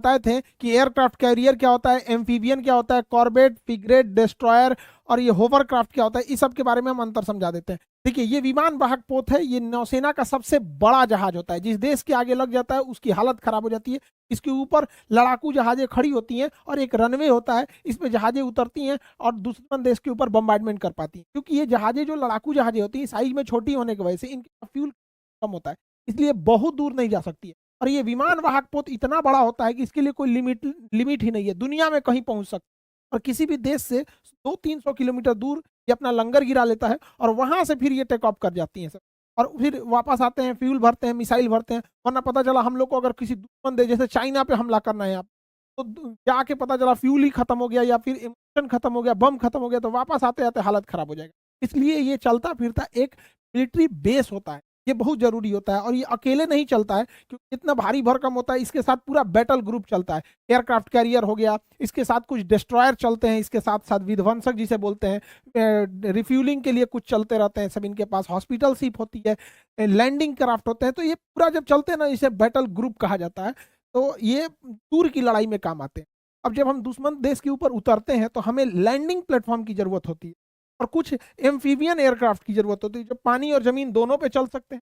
बताए थे कि एयरक्राफ्ट कैरियर क्या होता है, एम्फीबियन क्या होता है, कॉर्बेट, फ्रिगेट, डिस्ट्रॉयर और ये होवरक्राफ्ट क्या होता है, इस सब के बारे में हम अंतर समझा देते हैं। देखिए, ये विमान वाहक पोत है, ये नौसेना का सबसे बड़ा जहाज होता है। जिस देश के आगे लग जाता है उसकी हालत खराब हो जाती है। इसके ऊपर लड़ाकू जहाजें खड़ी होती हैं और एक रनवे होता है, इस पे जहाजें उतरती हैं और दुश्मन देश के ऊपर बम्बार्डमेंट कर पाती हैं। क्योंकि ये जहाजें जो लड़ाकू जहाजें होती हैं साइज में छोटी होने की वजह से इनका फ्यूल कम होता है, इसलिए बहुत दूर नहीं जा सकती है। और ये विमान वाहक पोत इतना बड़ा होता है कि इसके लिए कोई लिमिट ही नहीं है, दुनिया में कहीं पहुंच सकता है। और किसी भी देश से 200-300 किलोमीटर दूर ये अपना लंगर गिरा लेता है और वहां से फिर ये टेक ऑफ कर जाती हैं सब, और फिर वापस आते हैं, फ्यूल भरते हैं, मिसाइल भरते हैं। वरना पता चला हम लोग को अगर किसी दुश्मन देश जैसे चाइना पे हमला करना है आप, तो जाके पता चला फ्यूल ही खत्म हो गया या फिर इमिशन खत्म हो गया, बम खत्म हो गया, तो वापस आते आते हालत खराब हो जाएगा। इसलिए ये चलता फिरता एक मिलिट्री बेस होता है, ये बहुत जरूरी होता है। और ये अकेले नहीं चलता है क्योंकि इतना भारी भरकम होता है, इसके साथ पूरा बैटल ग्रुप चलता है। एयरक्राफ्ट कैरियर हो गया, इसके साथ कुछ डिस्ट्रॉयर चलते हैं, इसके साथ साथ विध्वंसक जिसे बोलते हैं, रिफ्यूलिंग के लिए कुछ चलते रहते हैं सब, इनके पास हॉस्पिटल शिप होती है, लैंडिंग क्राफ्ट होते हैं। तो ये पूरा जब चलते हैं ना, इसे बैटल ग्रुप कहा जाता है। तो ये दूर की लड़ाई में काम आते हैं। अब जब हम दुश्मन देश के ऊपर उतरते हैं तो हमें लैंडिंग प्लेटफॉर्म की जरूरत होती है और कुछ एम्फीबियन एयरक्राफ्ट की जरूरत होती है जो पानी और जमीन दोनों पे चल सकते हैं।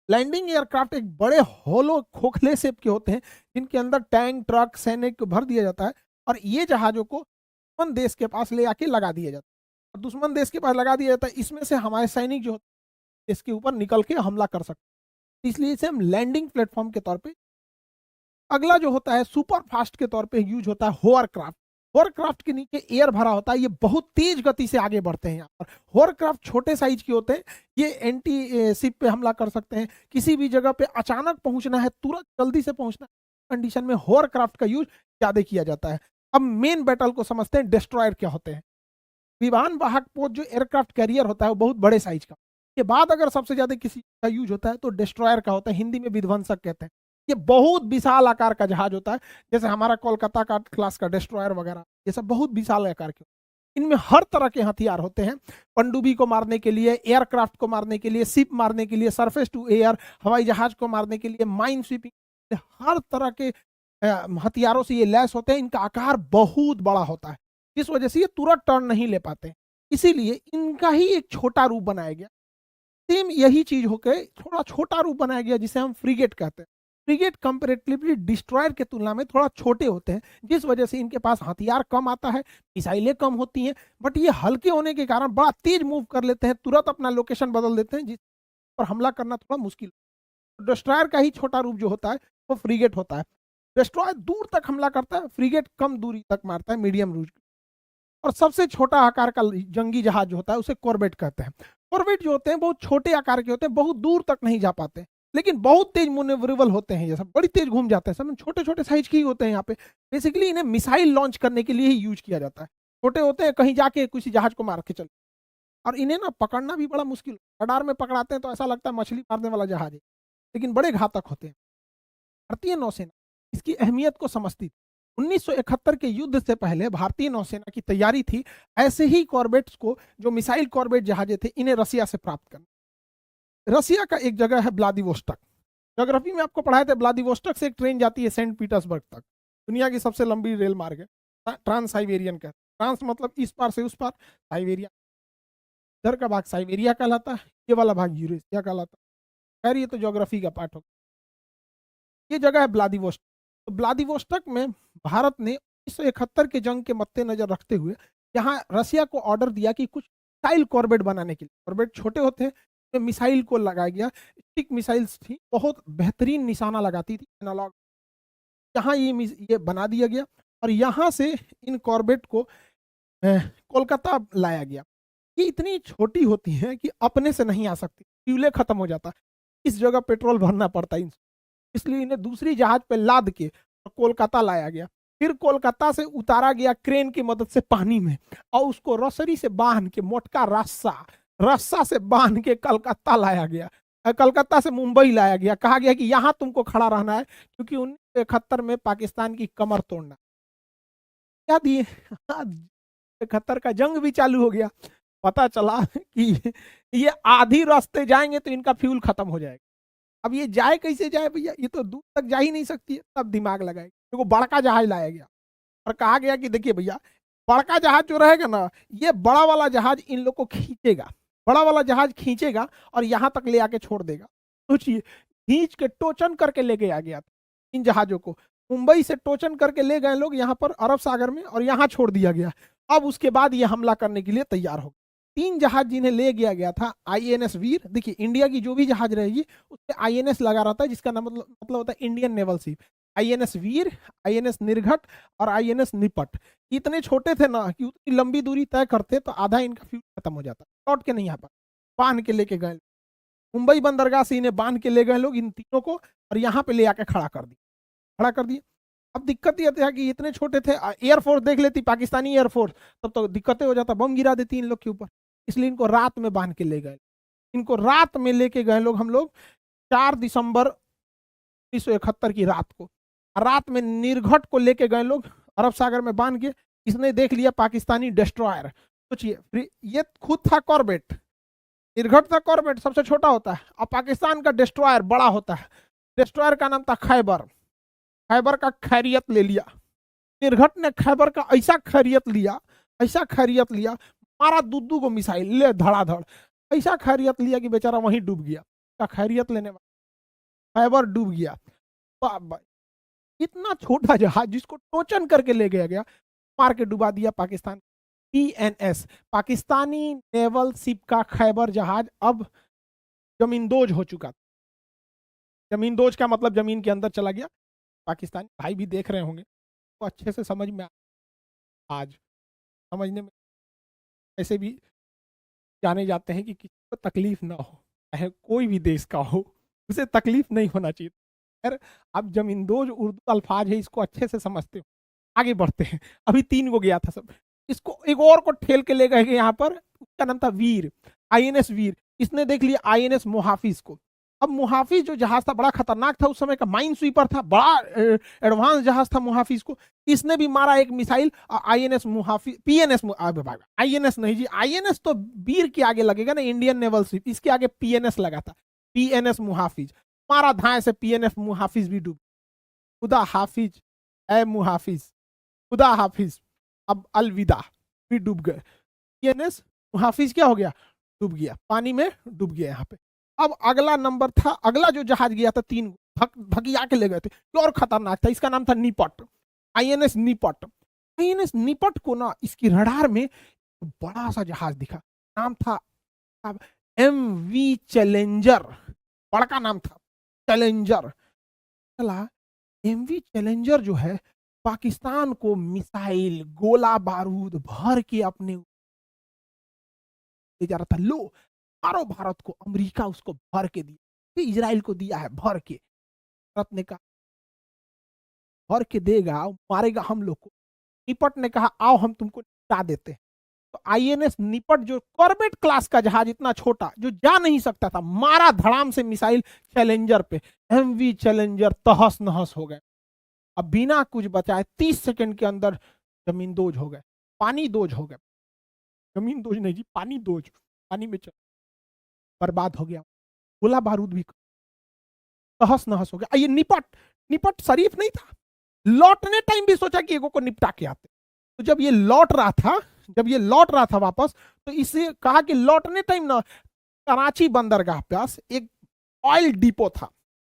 लैंडिंग एयरक्राफ्ट एक बड़े होलो खोखले शेप के होते हैं जिनके अंदर टैंक, ट्रक, सैनिक भर दिया जाता है और ये जहाजों को दुश्मन देश के पास ले आके लगा दिया जाता है। और दुश्मन देश के पास लगा दिया जाता है, इसमें से हमारे सैनिक जो होते हैं इसके ऊपर निकल के हमला कर सकते हैं, इसलिए इसे हम लैंडिंग प्लेटफॉर्म के तौर पे। अगला जो होता है सुपर फास्ट के तौर पे यूज होता है होवरक्राफ्ट। होवरक्राफ्ट के नीचे एयर भरा होता है, ये बहुत तेज गति से आगे बढ़ते हैं यहाँ पर। होवरक्राफ्ट छोटे साइज के होते हैं, ये एंटी शिप पे हमला कर सकते हैं, किसी भी जगह पे अचानक पहुंचना है, तुरंत जल्दी से पहुंचना कंडीशन में होवरक्राफ्ट का यूज ज्यादा किया जाता है। अब मेन बैटल को समझते हैं, डिस्ट्रॉयर क्या होते हैं। विमान वाहक पोत जो एयरक्राफ्ट कैरियर होता है वो बहुत बड़े साइज का, के बाद अगर सबसे ज्यादा किसी का यूज होता है तो डिस्ट्रॉयर का होता है, हिंदी में विध्वंसक कहते हैं। ये बहुत विशाल आकार का जहाज होता है, जैसे हमारा कोलकाता का क्लास का डिस्ट्रॉयर वगैरह, ये सब बहुत विशाल आकार के। इनमें हर तरह के हथियार होते हैं, पनडुब्बी को मारने के लिए, एयरक्राफ्ट को मारने के लिए, शिप मारने के लिए, सरफेस टू एयर हवाई जहाज को मारने के लिए, माइन स्वीपिंग, हर तरह के हथियारों से ये लैस होते हैं। इनका आकार बहुत बड़ा होता है, इस वजह से ये तुरंत टर्न नहीं ले पाते, इसीलिए इनका ही एक छोटा रूप बनाया गया। सेम यही चीज होकर थोड़ा छोटा रूप बनाया गया जिसे हम फ्रिगेट कहते हैं। फ्रिगेट कंपेरेटिवली डिस्ट्रॉयर के तुलना में थोड़ा छोटे होते हैं, जिस वजह से इनके पास हथियार कम आता है, मिसाइलें कम होती हैं, बट ये हल्के होने के कारण बड़ा तेज मूव कर लेते हैं, तुरंत अपना लोकेशन बदल देते हैं, जिस पर हमला करना थोड़ा मुश्किल। डिस्ट्रॉयर का ही छोटा रूप जो होता है वो फ्रिगेट होता है। डिस्ट्रॉयर दूर तक हमला करता है, फ्रिगेट कम दूरी तक मारता है, मीडियम रूज। और सबसे छोटा आकार का जंगी जहाज जो होता है उसे कॉर्बेट कहते हैं। कॉर्बेट जो होते हैं बहुत छोटे आकार के होते हैं, बहुत दूर तक नहीं जा पाते, लेकिन बहुत तेज मैनेवरेबल होते हैं, ये सब बड़ी तेज घूम जाते हैं, सब छोटे छोटे साइज के ही होते हैं। यहाँ पे बेसिकली इन्हें मिसाइल लॉन्च करने के लिए ही यूज किया जाता है। छोटे होते हैं, कहीं जाके किसी जहाज को मार के चल, और इन्हें ना पकड़ना भी बड़ा मुश्किल। रडार में पकड़ाते हैं तो ऐसा लगता है मछली मारने वाला जहाज है, लेकिन बड़े घातक होते हैं। भारतीय नौसेना इसकी अहमियत को समझती थी। 1971 के युद्ध से पहले भारतीय नौसेना की तैयारी थी ऐसे ही कॉर्बेट्स को, जो मिसाइल कॉर्बेट जहाजें थे, इन्हें रसिया से प्राप्त करना। रसिया का एक जगह है व्लादिवोस्टक, ज्योग्राफी में आपको पढ़ाए थे। व्लादिवोस्टक से एक ट्रेन जाती है सेंट पीटर्सबर्ग तक, दुनिया की सबसे लंबी रेल मार्ग है, ट्रांस साइबेरियन का। ट्रांस मतलब इस पार से उस पार, साइबेरिया इधर का भाग साइबेरिया कहलाता है, ये वाला भाग यूरेशिया कहलाता है। खैर ये तो ज्योग्राफी का पार्ट होगा। ये जगह है व्लादिवोस्टक। तो व्लादिवोस्टक में भारत ने 1971 के जंग के मद्देनजर रखते हुए यहाँ रसिया को ऑर्डर दिया कि कुछ मिसाइल कॉर्बेट बनाने के लिए। कॉर्बेट छोटे होते हैं, तो मिसाइल को लगाया गया। स्टिक मिसाइल्स थी, बहुत बेहतरीन निशाना लगाती थी, एनालॉग। यहाँ ये बना दिया गया और यहाँ से इन कॉर्बेट को कोलकाता लाया गया। ये इतनी छोटी होती हैं कि अपने से नहीं आ सकती, फ्यूले खत्म हो जाता, इस जगह पेट्रोल भरना पड़ता है, इसलिए इन्हें दूसरी जहाज पे लाद के कोलकाता लाया गया। फिर कोलकाता से उतारा गया क्रेन की मदद से पानी में, और उसको रसरी से बांध के, मोटका रस्सा से बांध के कलकत्ता लाया गया। कलकत्ता से मुंबई लाया गया, कहा गया कि यहाँ तुमको खड़ा रहना है, क्योंकि 1971 में पाकिस्तान की कमर तोड़ना क्या दिए। 71 का जंग भी चालू हो गया। पता चला कि ये आधी रास्ते जाएंगे तो इनका फ्यूल खत्म हो जाएगा। अब ये जाए कैसे जाए भैया, ये तो दूर तक जा ही नहीं सकती है। तब दिमाग लगाए देखो बड़का जहाज लाया गया और कहा गया कि देखिए भैया, बड़का जहाज जो रहेगा ना, ये बड़ा वाला जहाज इन लोग को खींचेगा, बड़ा वाला जहाज खींचेगा और यहां तक ले आके छोड़ देगा। सोचिए, खींच के टोचन करके लेके आ गया था इन जहाजों को, मुंबई से टोचन करके ले गए लोग यहाँ पर अरब सागर में और यहाँ छोड़ दिया गया। अब उसके बाद ये हमला करने के लिए तैयार हो गए। 3 जहाज जिन्हें ले गया गया था, आईएनएस वीर, देखिए इंडिया की जो भी जहाज रहेगी उससे आईएनएस लगा रहता है, जिसका नाम मतलब होता है इंडियन नेवल शिप। आईएनएस वीर, आईएनएस निर्घट और आईएनएस निपट, इतने छोटे थे ना कि उतनी लंबी दूरी तय करते तो आधा इनका फ्यूल खत्म हो जाता, लौट के नहीं आ पाता। बांध के लेके गए, मुंबई बंदरगाह से इन्हें बांध के ले गए लोग इन तीनों को और यहाँ पे ले आके खड़ा कर दिया, खड़ा कर दिया। अब दिक्कत ये था कि इतने छोटे थे, एयरफोर्स देख लेती पाकिस्तानी एयरफोर्स, तब तो दिक्कतें हो जाता, बम गिरा देती इन लोग के ऊपर। इसलिए इनको रात में बांध के ले गए, इनको रात में लेके गए लोग हम लोग 4 दिसंबर 1971 की रात को। रात में निर्घट को लेके गए लोग अरब सागर में बांध के, इसने देख लिया पाकिस्तानी डिस्ट्रॉयर। सोचिए, ये खुद था कॉर्बेट, निर्घट था कॉर्बेट, सबसे छोटा होता है, और पाकिस्तान का डिस्ट्रॉयर बड़ा होता है। डिस्ट्रॉयर का नाम था खैबर, खैबर का खैरियत ले लिया निर्घट ने, खैबर का ऐसा खैरियत लिया, ऐसा खैरियत लिया, मारा दूधू को मिसाइल ले धड़ाधड़, ऐसा खैरियत लिया कि बेचारा वहीं डूब गया। का खैरियत लेने वाला खैबर डूब गया। इतना छोटा जहाज जिसको टोचन करके ले गया गया, मार के डुबा दिया Pakistan. PNS, Pakistani naval ship का खैबर जहाज अब जमींदोज हो चुका था। जमींदोज का मतलब जमीन के अंदर चला गया। पाकिस्तानी भाई भी देख रहे होंगे तो अच्छे से समझ में आज समझने में ऐसे भी जाने जाते हैं कि किसी को तकलीफ ना हो, चाहे कोई भी देश का हो, उसे तकलीफ नहीं होना चाहिए। खैर, अब जमींदोज उर्दू अल्फाज है, इसको अच्छे से समझते हो। आगे बढ़ते हैं, अभी 3 को गया था सब, इसको एक और को ठेल के ले गए यहाँ पर, उसका नाम था वीर, आईएनएस वीर। इसने देख लिया आईएनएस मुहाफिज को। अब मुहाफिज जो जहाज था बड़ा खतरनाक था, उस समय का माइन स्वीपर था, बड़ा एडवांस जहाज था मुहाफिज को। इसने भी मारा एक मिसाइल, आईएनएस मुहाफिज, पीएनएस, आईएनएस नहीं जी, आईएनएस तो वीर के आगे लगेगा ना, इंडियन नेवल शिप, इसके आगे पीएनएस लगा था, पीएनएस मुहाफिज। मारा धाए से पीएनएस मुहाफिज भी डूब, खुदा हाफिज ए मुहाफिज, खुदा हाफिज, अब अलविदा, भी डूब गए। पीएनएस मुहाफिज क्या हो गया, डूब गया, पानी में डूब गया यहाँ पे। अब अगला नंबर था, अगला जो जहाज गया था 3 भगिया के ले गए थे, और खतरनाक था, इसका नाम था निपट, आईएनएस निपट। आईएनएस निपट को ना इसकी रडार में बड़ा सा जहाज दिखा, नाम था एमवी चैलेंजर, बड़का नाम था चैलेंजर। चला एमवी चैलेंजर जो है पाकिस्तान को मिसाइल गोला बारूद भर के अपने ले जा रहा था। लो मारो भारत को, अमेरिका उसको भर के दिया, इजराइल को दिया है भर के। भारत ने कहा भर के देगा, मारेगा हम लोग को। निपट ने कहा आओ हम तुमको निपटा देते हैं। तो आईएनएस निपट जो कॉर्बेट क्लास का जहाज, इतना छोटा जो जा नहीं सकता था, मारा धड़ाम से मिसाइल चैलेंजर पे, एमवी चैलेंजर तहस नहस हो गए। अब बिना कुछ बचाए 30 सेकंड के अंदर जमीन दोज हो गए, पानी दोज हो गए, जमीन दोज नहीं जी, पानी दोज, पानी में चल बर्बाद हो गया, गोला बारूद भी तहस नहस हो गया। ये निपट, निपट शरीफ नहीं था, लौटने टाइम भी सोचा कि एगो को निपटा के आते। तो जब ये लौट रहा था, जब ये लौट रहा था वापस, तो इसे कहा कि लौटने टाइम ना कराची बंदरगाह पास एक ऑयल डिपो था,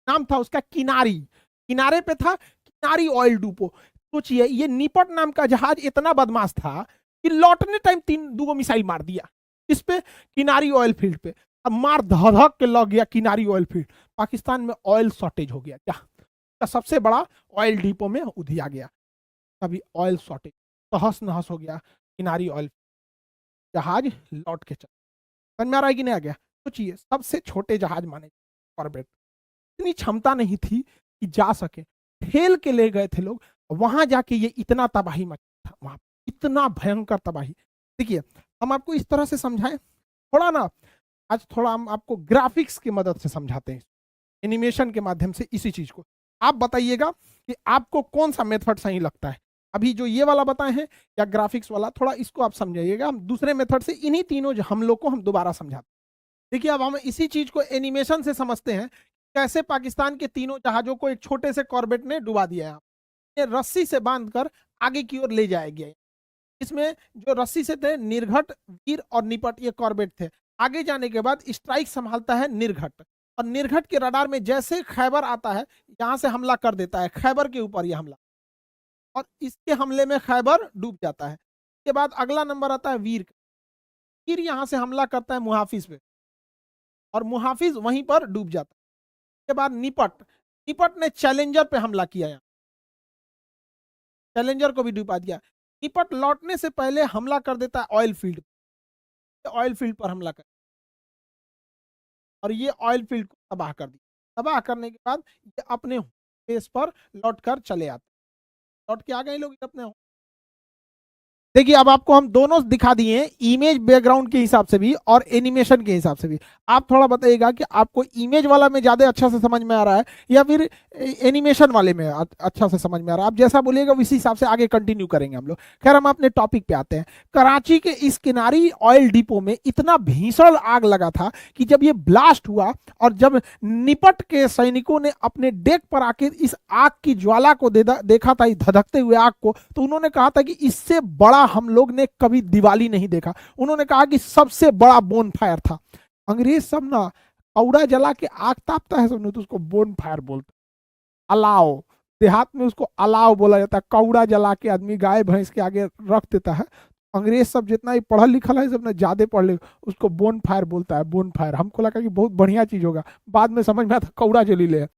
नाम था उसका किनारी, किनारे पे था किनारी ऑयल डिपो। सोचिए ये निपट नाम का जहाज इतना बदमाश था कि लौटने टाइम 2 मिसाइल मार दिया इस पे, किनारी ऑयल फील्ड पे। अब मार धधक के लग गया किनारी ऑयल फील्ड, पाकिस्तान में ऑयल शॉर्टेज हो गया, क्या सबसे बड़ा ऑयल डिपो में उधिया गया, तभी ऑयल शॉर्टेज, तहस नहस हो गया किनारी ऑयल, जहाज लौट के चल। समझ में आ रहा है कि नहीं आ गया? सोचिए सबसे छोटे जहाज माने कॉर्बेट, इतनी क्षमता नहीं थी कि जा सके, ठेल के ले गए थे लोग, वहां जाके ये इतना तबाही मचा था, वहां इतना भयंकर तबाही। देखिए हम आपको इस तरह से समझाएं, थोड़ा ना आज थोड़ा हम आपको ग्राफिक्स की मदद से समझाते हैं, एनिमेशन के माध्यम से इसी चीज को। आप बताइएगा कि आपको कौन सा मेथड सही लगता है, अभी जो ये वाला बताए हैं या ग्राफिक्स वाला, थोड़ा इसको आप समझाइएगा। हम दूसरे मेथड से इन्हीं तीनों हम लोग को हम दोबारा समझाते हैं। देखिए अब हम इसी चीज को एनिमेशन से समझते हैं, कैसे पाकिस्तान के तीनों जहाजों को एक छोटे से कॉर्बेट ने डुबा दिया है। रस्सी से बांधकर आगे की ओर ले जाया गया। इसमें जो रस्सी से थे निर्घट, वीर और निपट, ये कॉर्बेट थे। आगे जाने के बाद स्ट्राइक संभालता है निर्घट, और निर्घट के रडार में जैसे खैबर आता है यहां से हमला कर देता है, खैबर के ऊपर यह हमला, और इसके हमले में खैबर डूब जाता है। इसके बाद अगला नंबर आता है वीर। वीर यहां से हमला करता है मुहाफिज पे, और मुहाफिज वहीं पर डूब जाता है। इसके बाद निपट, निपट ने चैलेंजर पे हमला किया, चैलेंजर को भी डुबा दिया। निपट लौटने से पहले हमला कर देता है ऑयल फील्ड, ऑयल फील्ड पर हमला कर, और ये ऑयल फील्ड को तबाह कर दिया। तबाह करने के बाद ये अपने बेस पर लौट कर चले आते, लौट के आ गए लोग अपने। देखिए अब आपको हम दोनों दिखा दिए, इमेज बैकग्राउंड के हिसाब से भी और एनिमेशन के हिसाब से भी। आप थोड़ा बताइएगा कि आपको इमेज वाला में ज्यादा अच्छा से समझ में आ रहा है या फिर एनिमेशन वाले में अच्छा से समझ में आ रहा है। आप जैसा बोलिएगा उसी हिसाब से आगे कंटिन्यू करेंगे हम लोग। खैर हम अपने टॉपिक पे आते हैं। कराची के इस किनारी ऑयल डिपो में इतना भीषण आग लगा था कि जब ये ब्लास्ट हुआ और जब निपट के सैनिकों ने अपने डेक पर आके इस आग की ज्वाला को देखा था, इस धधकते हुए आग को, तो उन्होंने कहा था कि इससे बड़ा हम लोग ने कभी दिवाली नहीं देखा। उन्होंने कहा कि सबसे बड़ा बोन फायर था। अंग्रेज सब ना कौड़ा जला के आग तापता है, सब तो उसको बोन फायर बोलते, अलाव, देहात में उसको अलाव बोला जाता है। कौड़ा जला के आदमी गाय भैंस के आगे रख देता है। अंग्रेज सब जितना ही पढ़ा लिखा है, सब ना ज्यादा पढ़ ले, उसको बोन फायर बोलता है, बोन फायर। हमको लगा कि बहुत बढ़िया चीज होगा, बाद में समझ में आता कौड़ा जलीले है।